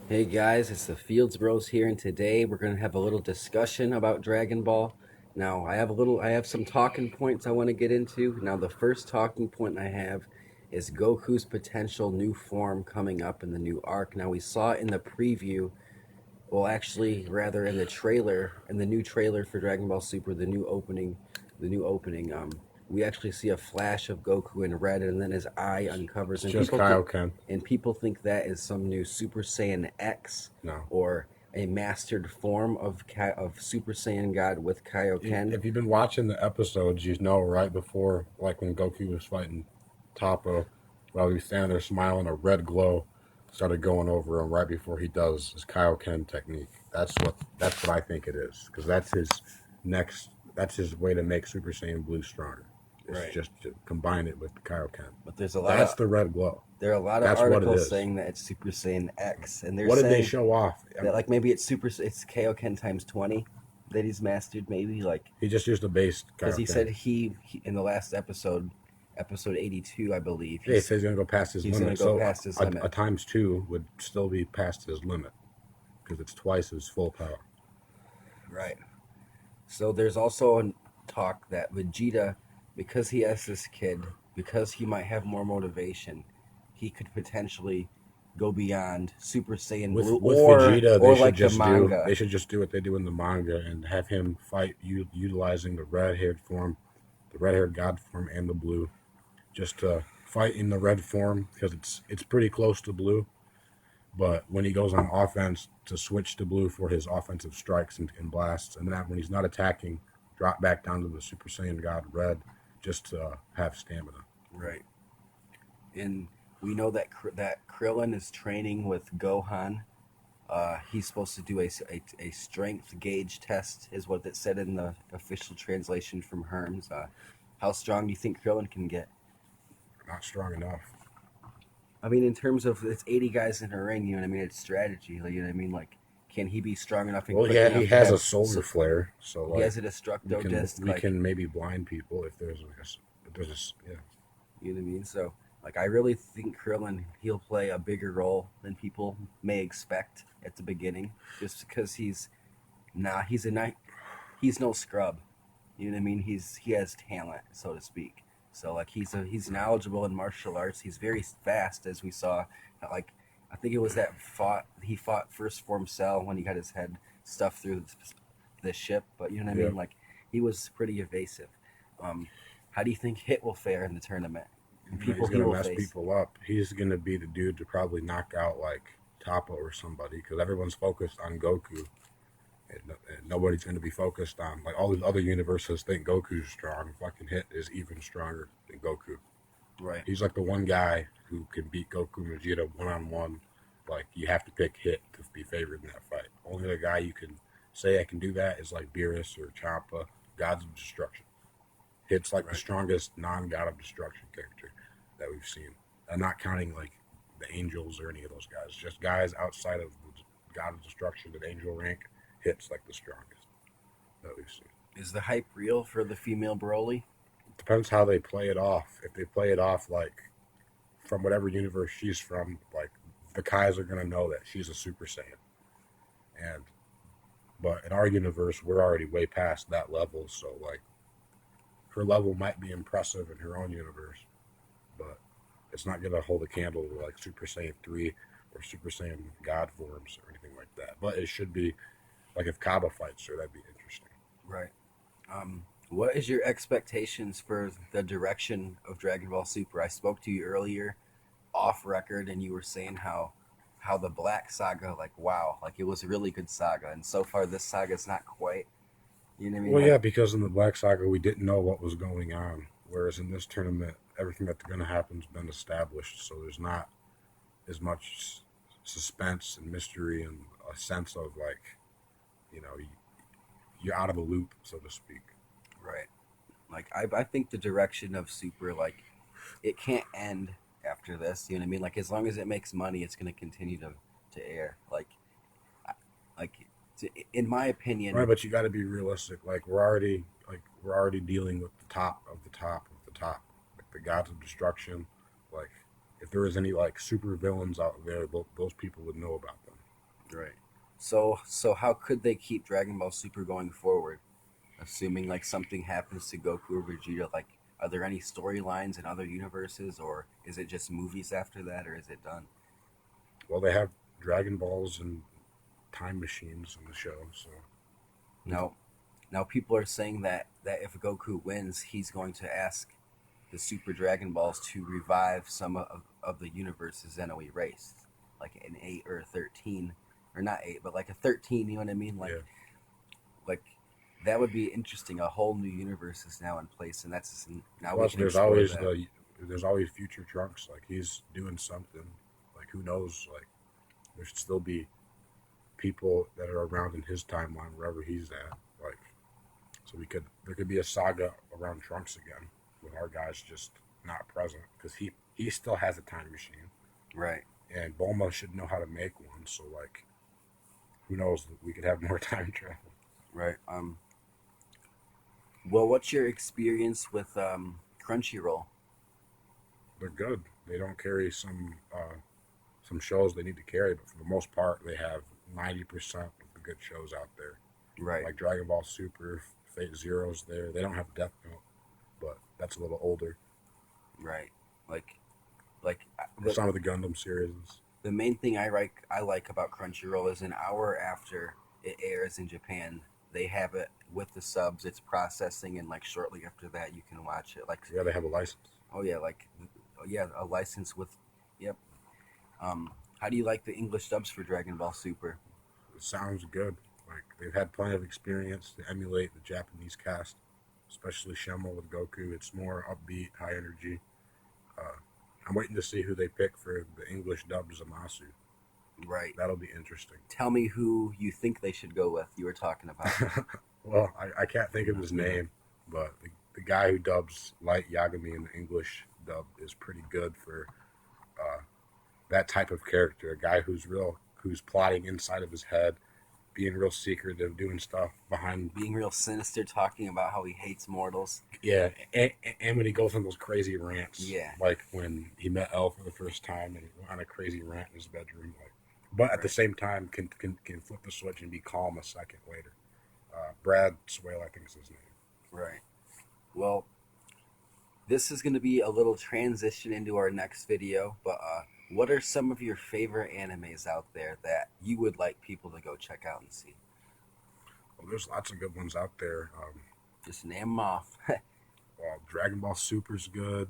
Hey guys, it's the Fields Bros here, and today we're going to have a little discussion about Dragon Ball. Now, I have some talking points I want to get into. Now, the first talking point I have is Goku's potential new form coming up in the new arc. Now, we saw it in the preview, well, actually, rather in the new trailer for Dragon Ball Super, the new opening. We actually see a flash of Goku in red, and then his eye uncovers, It's just Kaioken. and people think that is some new Super Saiyan X No. or a mastered form of Super Saiyan God with Kaioken. If you've been watching the episodes, you know right before, like when Goku was fighting Toppo, while he was standing there smiling, a red glow started going over him right before he does his Kaioken technique. That's what I think it is, because that's his way to make Super Saiyan Blue stronger. It's Right. just to combine it with the Kaioken. But there's a lot That's of the red glow. there are a lot of That's what it articles is. saying that it's Super Saiyan X, and they're What did they saying show off? that like maybe it's Kaioken times 20 that he's mastered, maybe like He just used the base because he said Kaioken. he in the last episode, episode 82, I believe, Yeah, he says he's going to go past his he's going limit. to go So past his a limit. times two would still be past his limit because it's twice his full power. Right. So there's also a talk that Vegeta, because he has this kid, because he might have more motivation, he could potentially go beyond Super Saiyan With Blue, Vegeta, or like the manga. they should just do what they do in the manga and have him fight utilizing the red-haired form, the red-haired god form, and the blue, just to fight in the red form because it's pretty close to blue. But when he goes on offense, to switch to blue for his offensive strikes and blasts, and then when he's not attacking, drop back down to the Super Saiyan God Red just to have stamina. Right. And we know that that Krillin is training with Gohan. He's supposed to do a strength gauge test, is what it said in the official translation from Herms. How strong do you think Krillin can get? Not strong enough. I mean, in terms of it's 80 guys in a ring, you know what I mean? It's strategy, like, you know what I mean? Like, can he be strong enough and Well, quick yeah, enough he to has have? a solar flare, so He like has a destructo disc, we like, can maybe blind people if there's like yeah. you know what I mean? So, like, I really think Krillin he'll play a bigger role than people may expect at the beginning, just because he's no scrub. You know what I mean? He has talent, so to speak. So like he's knowledgeable in martial arts. He's very fast, as we saw. Like I think it was that he fought first form Cell when he got his head stuffed through the ship. But you know what I Yeah. mean? Like he was pretty evasive. Um, how do you think Hit will fare in the tournament? And people He's he gonna will mess face. people up. He's gonna be the dude to probably knock out like Toppo or somebody because everyone's focused on Goku, and nobody's gonna be focused on like all these other universes think Goku's strong. Fucking Hit is even stronger than Goku. Right. He's like the one guy who can beat Goku and Vegeta one on one. Like you have to pick Hit to be favored in that fight. Only the guy you can say I can do that is like Beerus or Champa, Gods of Destruction. Hit's like the Right. strongest non-God of Destruction character that we've seen. I'm not counting like the angels or any of those guys. Just guys outside of the God of Destruction and angel rank. Hit's like the strongest that we've seen. Is the hype real for the female Broly? Depends how they play it off. If they play it off like from whatever universe she's from, like the Kais are gonna know that she's a Super Saiyan. And but in our universe, we're already way past that level. So like her level might be impressive in her own universe, but it's not gonna hold a candle to like Super Saiyan 3 or Super Saiyan God forms or anything like that. But it should be like if Kaba fights her, that'd be interesting. Right. What is your expectations for the direction of Dragon Ball Super? I spoke to you earlier off record, and you were saying how the Black Saga, like wow, like it was a really good saga, and so far this saga is not quite. You know what I mean? Well, Like yeah, because in the Black Saga we didn't know what was going on, whereas in this tournament everything that's going to happen's been established, so there's not as much suspense and mystery and a sense of like you know you're out of the loop, so to speak. right, like I think the direction of Super, like it can't end after this. You know what I mean? Like as long as it makes money, it's going to continue to air. Like in my Right, opinion, but you got to be realistic. We're already dealing with the top of the top of the top, like the gods of destruction. Like if there was any like super villains out there, those people would know about them. Right. So how could they keep Dragon Ball Super going forward? Assuming like something happens to Goku or Vegeta, like are there any storylines in other universes, or is it just movies after that, or is it done? Well, they have Dragon Balls and time machines in the show, so Now, now people are saying that if Goku wins, he's going to ask the Super Dragon Balls to revive some of the universes Zeno erased, like an 8 or 13, or not 8, but like a 13. You know what I mean? yeah. Like that would be interesting. A whole new universe is now in place, and that's now we Plus, can explore that. there's always future Trunks. Like he's doing something. Like who knows? Like there should still be people that are around in his timeline wherever he's at. Like so there could be a saga around Trunks again with our guys just not present because he still has a time machine Right, and Bulma should know how to make one. So like who knows? We could have more time travel. right. Well, what's your experience with Crunchyroll? They're good. They don't carry some shows they need to carry, but for the most part, they have 90% of the good shows out there. Right, Like Dragon Ball Super, Fate Zero's there. They don't have Death Note, but that's a little older. right. Like, like Or some of the Gundam series. the main thing I like about Crunchyroll is an hour after it airs in Japan, they have it with the subs. It's processing, and like shortly after that, you can watch it. Like, Yeah, they have a license. oh yeah, a license with, yep. How do you like the English dubs for Dragon Ball Super? It sounds good. Like they've had plenty of experience to emulate the Japanese cast, especially Shemo with Goku. It's more upbeat, high energy. Uh, I'm waiting to see who they pick for the English dubbed Zamasu. Right. That'll be interesting. Tell me who you think they should go with. You were talking about. Well, I can't think of his name, but the guy who dubs Light Yagami in the English dub is pretty good for uh, that type of character. A guy who's plotting inside of his head, being real secretive, doing stuff behind. Being real sinister, talking about how he hates mortals. Yeah, and when he goes on those crazy rants, Yeah. like when he met Elle for the first time and he went on a crazy rant in his bedroom, like, but at the Right. same time can flip the switch and be calm a second later. Brad Swale, I think is his name. Right. Well, this is going to be a little transition into our next video, but what are some of your favorite animes out there that you would like people to go check out and see? Well, there's lots of good ones out there. Just name them off. Well, Dragon Ball Super's good.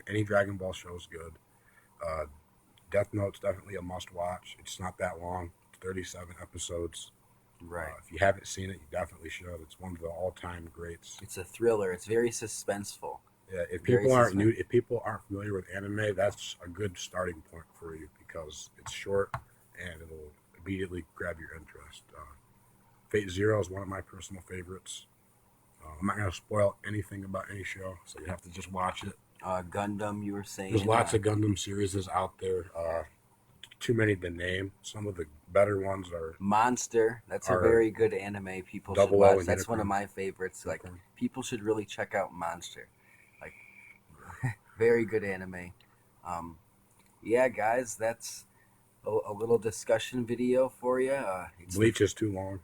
Any Dragon Ball show's good. Uh, Death Note's definitely a must watch. It's not that long. It's 37 episodes. Right. If you haven't seen it, you definitely should. It's one of the all-time greats. It's a thriller. It's very suspenseful. Yeah, Very if people aren't familiar with anime, that's a good starting point for you because it's short and it'll immediately grab your interest. Fate Zero is one of my personal favorites. I'm not going to spoil anything about any show, so you have to just watch it. Gundam, you were saying. There's lots of Gundam series out there. Too many to name. Some of the better ones Monster. That's a are very good anime. People should Double O watch. and That's one of Unicron. my favorites. Like Okay. people should really check out Monster. Like very good anime. Um, yeah, guys, that's a little discussion video for you. Bleach is too long.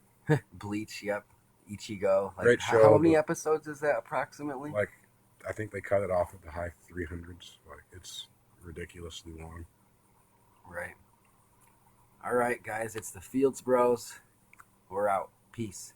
Bleach. Yep. Ichigo. Like Great how show, many but episodes is that approximately? like I think they cut it off at the high 300s. Like it's ridiculously long. Right. All right, guys. It's the Fields Bros. We're out. Peace.